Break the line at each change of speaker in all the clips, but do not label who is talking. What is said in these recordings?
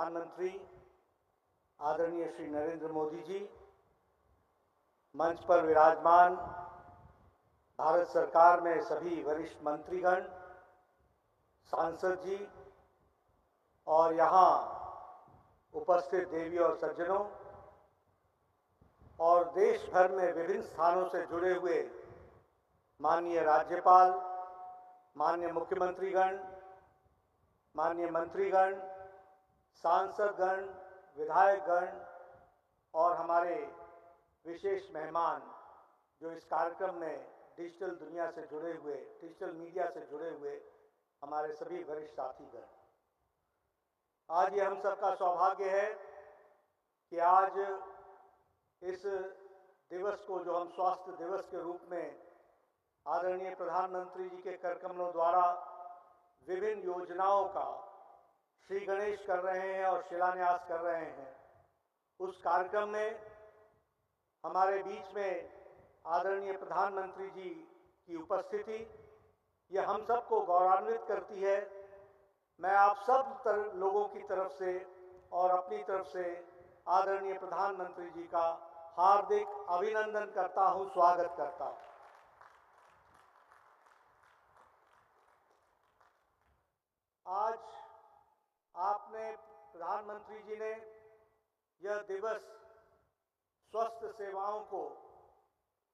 प्रधानमंत्री आदरणीय श्री नरेंद्र मोदी जी, मंच पर विराजमान भारत सरकार में सभी वरिष्ठ मंत्रीगण, सांसद जी और यहाँ उपस्थित देवी और सज्जनों और देश भर में विभिन्न स्थानों से जुड़े हुए माननीय राज्यपाल, माननीय मुख्यमंत्रीगण, माननीय मंत्रीगण, सांसदगण, विधायकगण और हमारे विशेष मेहमान जो इस कार्यक्रम में डिजिटल दुनिया से जुड़े हुए, डिजिटल मीडिया से जुड़े हुए हमारे सभी वरिष्ठ साथीगण, आज ये हम सबका सौभाग्य है कि आज इस दिवस को, जो हम स्वास्थ्य दिवस के रूप में आदरणीय प्रधानमंत्री जी के कर कमलों द्वारा विभिन्न योजनाओं का श्री गणेश कर रहे हैं और शिलान्यास कर रहे हैं, उस कार्यक्रम में हमारे बीच में आदरणीय प्रधानमंत्री जी की उपस्थिति यह हम सबको गौरवान्वित करती है। मैं आप सब लोगों की तरफ से और अपनी तरफ से आदरणीय प्रधानमंत्री जी का हार्दिक अभिनंदन करता हूं, स्वागत करता हूं। आज आपने, प्रधानमंत्री जी ने यह दिवस स्वास्थ्य सेवाओं को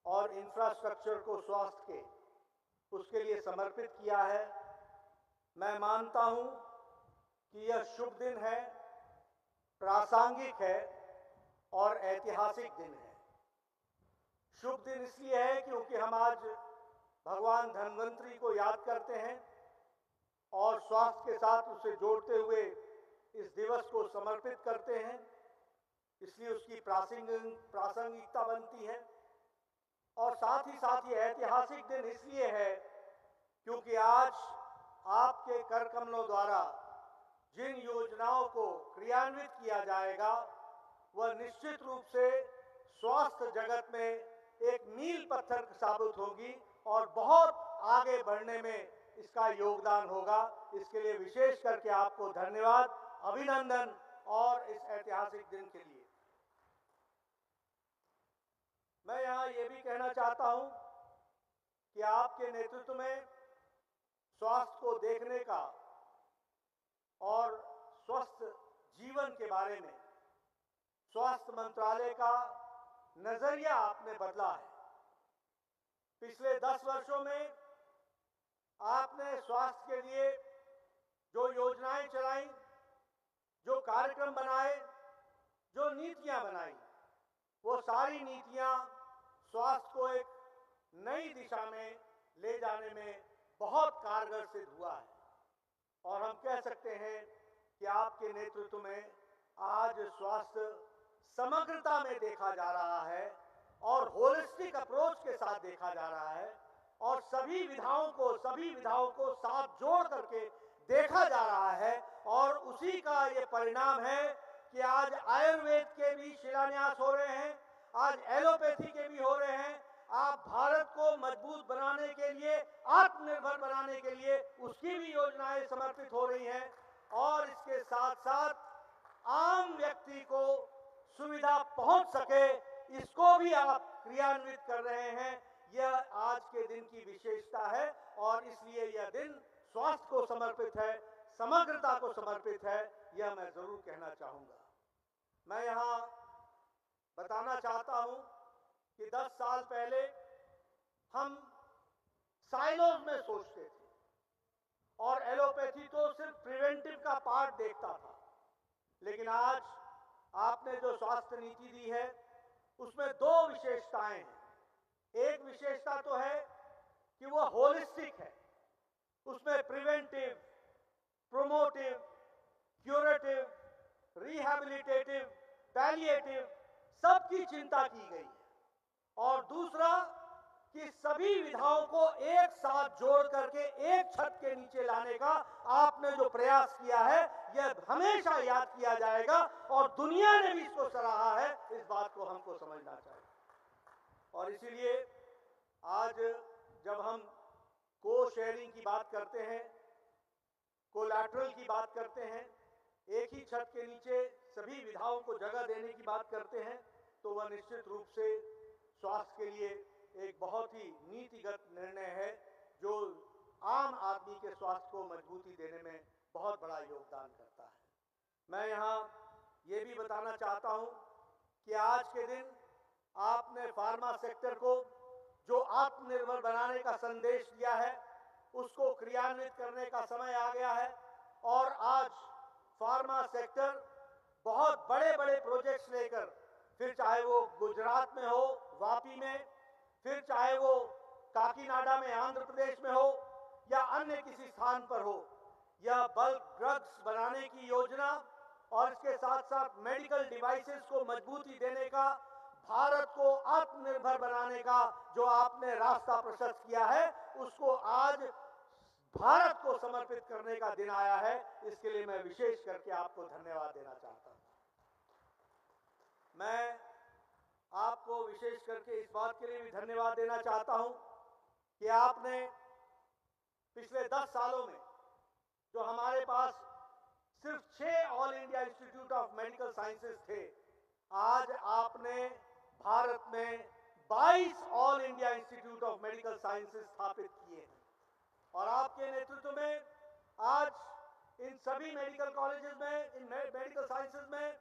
और इंफ्रास्ट्रक्चर को स्वास्थ्य के, उसके लिए समर्पित किया है। मैं मानता हूं कि यह शुभ दिन है, प्रासंगिक है और ऐतिहासिक दिन है। शुभ दिन इसलिए है क्योंकि हम आज भगवान धन्वंतरी को याद करते हैं और स्वास्थ्य के साथ उसे जोड़ते हुए इस दिवस को समर्पित करते हैं, इसलिए उसकी प्रासंगिकता बनती है। और साथ ही ये ऐतिहासिक दिन इसलिए है क्योंकि आज आपके कर कमलों द्वारा जिन योजनाओं को क्रियान्वित किया जाएगा वह निश्चित रूप से स्वास्थ्य जगत में एक मील पत्थर साबित होगी और बहुत आगे बढ़ने में इसका योगदान होगा। इसके लिए विशेष करके आपको धन्यवाद, अभिनंदन और इस ऐतिहासिक दिन के लिए। मैं यहाँ ये भी कहना चाहता हूँ कि आपके नेतृत्व में स्वास्थ्य को देखने का और स्वस्थ जीवन के बारे में स्वास्थ्य मंत्रालय का नजरिया आपने बदला है। पिछले 10 वर्षों में आपने स्वास्थ्य के लिए जो योजनाएं चलाई, जो कार्यक्रम बनाए, जो नीतियां बनाई, वो सारी नीतियां स्वास्थ्य को एक नई दिशा में ले जाने में बहुत कारगर सिद्ध हुआ है। और हम कह सकते हैं कि आपके नेतृत्व में आज स्वास्थ्य समग्रता में देखा जा रहा है और होलिस्टिक अप्रोच के साथ देखा जा रहा है और सभी विधाओं को साथ जोड़ करके देखा जा रहा है। और उसी का ये परिणाम है कि आज आयुर्वेद के भी शिलान्यास हो रहे हैं, आज एलोपैथी के भी हो रहे हैं। आप भारत को मजबूत बनाने के लिए, आत्मनिर्भर बनाने के लिए उसकी भी योजनाएं समर्पित हो रही हैं और इसके साथ साथ आम व्यक्ति को सुविधा पहुंच सके, इसको भी आप क्रियान्वित कर रहे हैं। यह आज के दिन की विशेषता है और इसलिए यह दिन स्वास्थ्य को समर्पित है, समग्रता को समर्पित है, यह मैं जरूर कहना चाहूंगा। मैं यहाँ बताना चाहता हूं कि 10 साल पहले हम साइलोज में सोचते थे और एलोपैथी तो सिर्फ प्रिवेंटिव का पार्ट देखता था, लेकिन आज आपने जो स्वास्थ्य नीति दी है उसमें 2 विशेषताएं हैं। एक विशेषता तो है कि वह होलिस्टिक है, उसमें preventive, promotive, curative, rehabilitative, palliative सबकी चिंता की गई है। और दूसरा कि सभी विधाओं को एक साथ जोड़ करके एक छत के नीचे लाने का आपने जो प्रयास किया है यह हमेशा याद किया जाएगा और दुनिया ने भी इसको सराहा है। इस बात को हमको समझना चाहिए। और इसीलिए आज जब हम को शेयरिंग की बात करते हैं, कोलैटरल की बात करते हैं, एक ही छत के नीचे सभी विधाओं को जगह देने की बात करते हैं, तो वह निश्चित रूप से स्वास्थ्य के लिए एक बहुत ही नीतिगत निर्णय है, जो आम आदमी के स्वास्थ्य को मजबूती देने में बहुत बड़ा योगदान करता है। मैं यहाँ ये भी बताना चाहता हूँ कि आज के दिन आपने फार्मा सेक्टर को जो आत्मनिर्भर बनाने का संदेश दिया है, उसको क्रियान्वित करने का समय आ गया है। और आज फार्मा सेक्टर बहुत बड़े बड़े प्रोजेक्ट्स लेकर, फिर चाहे वो गुजरात में हो वापी में, फिर चाहे वो काकीनाडा में आंध्र प्रदेश में हो या अन्य किसी स्थान पर हो, यह बल्क ड्रग्स बनाने की योजना और इसके साथ साथ मेडिकल डिवाइसेस को मजबूती देने का, भारत को आत्मनिर्भर बनाने का जो आपने रास्ता प्रशस्त किया है, उसको आज भारत को समर्पित करने का दिन आया है। इसके लिए मैं विशेष करके आपको धन्यवाद देना चाहता हूं। मैं आपको विशेष करके इस बात के लिए भी धन्यवाद देना चाहता हूं कि आपने पिछले 10 सालों में जो हमारे पास सिर्फ 6 all India institute of medical sciences थे, आज आपने भारत में 22 all India institute of medical sciences स्थापित किए हैं। और आपके नेतृत्व में आज इन सभी मेडिकल कॉलेजेस में, इन मेडिकल साइंसेज में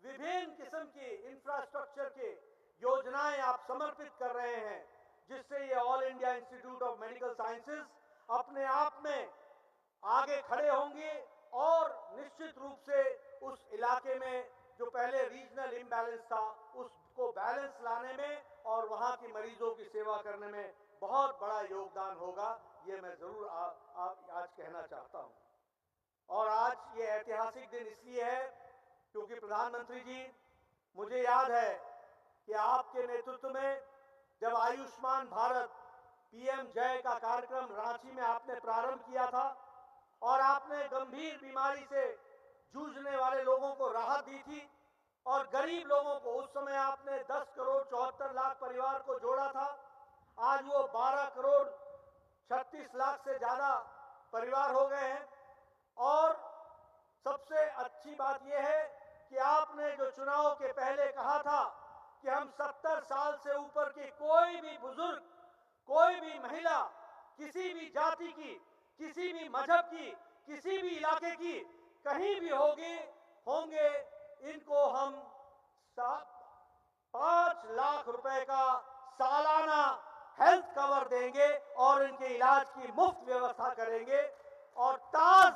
विभिन्न किस्म की इंफ्रास्ट्रक्चर के योजनाएं आप समर्पित कर रहे हैं, जिससे ये all India institute of medical sciences अपने आप में आगे खड़े होंगे और निश्चित रूप से उस इलाके में जो पहले रीजनल इम्बैलेंस था, उसको बैलेंस लाने में और वहां की मरीजों की सेवा करने में बहुत बड़ा योगदान होगा। ये मैं जरूर आज कहना चाहता हूं। और आज ये ऐतिहासिक दिन इसलिए है क्योंकि प्रधानमंत्री जी, मुझे याद है कि आपके नेतृत्व में जब आयुष्मान भारत पीएम जय का कार्यक्रम रांची में आपने प्रारंभ किया था और आपने गंभीर बीमारी से जूझने वाले लोगों को राहत दी थी और गरीब लोगों को, उस समय आपने 10 करोड़ 74 लाख परिवार को जोड़ा था। आज वो 12 करोड़ 36 लाख से ज्यादा परिवार हो गए हैं। और सबसे अच्छी बात यह है कि आपने जो चुनाव के पहले कहा था कि हम 70 साल से ऊपर के कोई भी बुजुर्ग, कोई भी महिला, किसी भी जाति की, किसी भी मजहब की, किसी भी इलाके की, कहीं भी होंगे, इनको हम 5 लाख रुपए का सालाना हेल्थ कवर देंगे और इनके इलाज की मुफ्त व्यवस्था करेंगे और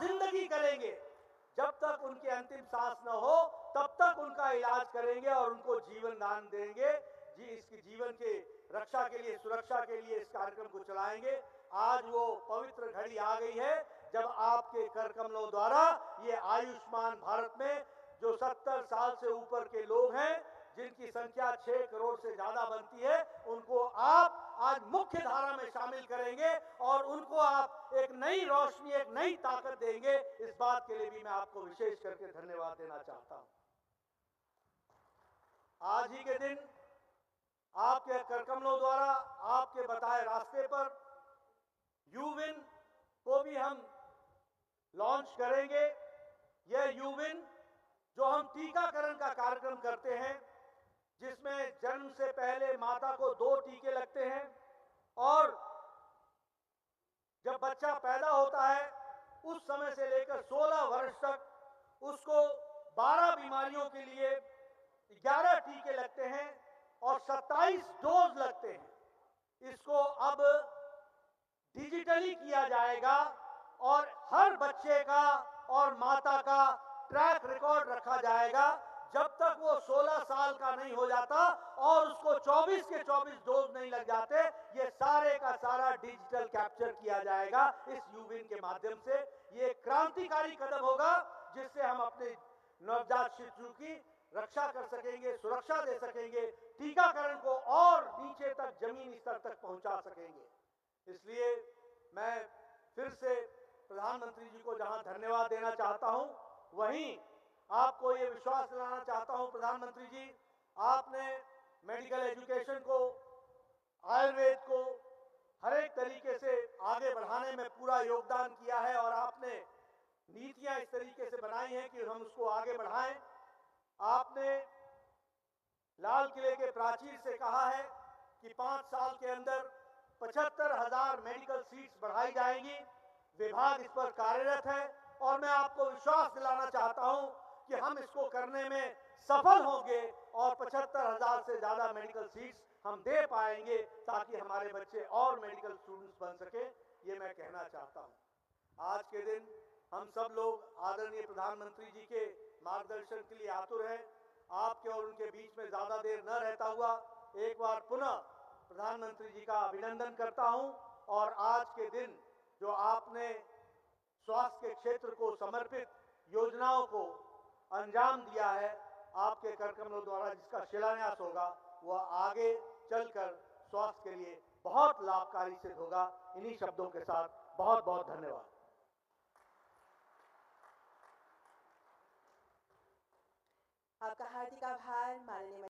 जिंदगी करेंगे। जब तक उनकी अंतिम सांस न हो तब तक उनका इलाज करेंगे और उनको जीवन दान देंगे। जी, इसकी जीवन के रक्षा के लिए, सुरक्षा के लिए इस कार्यक्रम को चलाएंगे। आज वो पवित्र घड़ी आ गई है जब आपके कर कमलों द्वारा ये आयुष्मान भारत में जो 70 साल से ऊपर के लोग हैं, जिनकी संख्या 6 करोड़ से ज्यादा बनती है, उनको आप आज मुख्य धारा में शामिल करेंगे और उनको आप एक नई रोशनी, एक नई ताकत देंगे। इस बात के लिए भी मैं आपको विशेष करके धन्यवाद देना चाहता हूं। आज ही के दिन आपके करकमलों द्वारा, आपके बताए रास्ते पर यूविन को भी हम लॉन्च करेंगे। यह यूविन जो हम टीकाकरण का कार्यक्रम करते हैं, जिसमें जन्म से पहले माता को 2 टीके लगते हैं और जब बच्चा पैदा होता है उस समय से लेकर 16 वर्ष तक उसको 12 बीमारियों के लिए 11 टीके लगते हैं और 27 डोज लगते हैं। इसको अब डिजिटली किया जाएगा और हर बच्चे का और माता का ट्रैक रिकॉर्ड रखा जाएगा जब तक वो 16 साल का नहीं हो जाता और उसको 24 के 24 डोज नहीं लग जाते। ये सारे का सारा डिजिटल कैप्चर किया जाएगा इस यूविन के माध्यम से। ये क्रांतिकारी कदम होगा जिससे हम अपने नवजात शिशु की रक्षा कर सकेंगे, सुरक्षा दे सकेंगे, टीकाकरण को और नीचे तक, जमीनी स्तर तक पहुंचा सकेंगे। इसलिए मैं फिर से प्रधानमंत्री जी को जहां धन्यवाद देना चाहता हूं, वहीं आपको ये विश्वास दिलाना चाहता हूं प्रधानमंत्री जी, आपने मेडिकल एजुकेशन को, आयुर्वेद को हर एक तरीके से आगे बढ़ाने में पूरा योगदान किया है और आपने नीतियां इस तरीके से बनाई हैं कि हम उसको आगे बढ़ाएं। आपने लाल किले के प्राचीर से कहा है कि 5 साल के अंदर 75,000 मेडिकल सीट्स बढ़ाई जाएंगी। विभाग इस पर कार्यरत है और मैं आपको विश्वास दिलाना चाहता हूं कि हम इसको करने में सफल होंगे और 75,000 से ज्यादा मेडिकल सीट्स हम दे पाएंगे ताकि हमारे बच्चे और मेडिकल स्टूडेंट्स बन सके। ये मैं कहना चाहता हूं। आज के दिन हम सब लोग आदरणीय प्रधानमंत्री जी के मार्गदर्शन के लिए आतुर हैं। आपके और उनके बीच में ज्यादा देर न रहता हुआ एक बार पुनः प्रधानमंत्री जी का अभिनंदन करता हूं और आज के दिन जो आपने स्वास्थ्य के क्षेत्र को समर्पित योजनाओं को अंजाम दिया है, आपके कार्यक्रमों द्वारा जिसका शिलान्यास होगा वह आगे चलकर स्वास्थ्य के लिए बहुत लाभकारी सिद्ध होगा। इन्हीं शब्दों के साथ बहुत बहुत धन्यवाद।
आपका हार्दिक आभार माननीय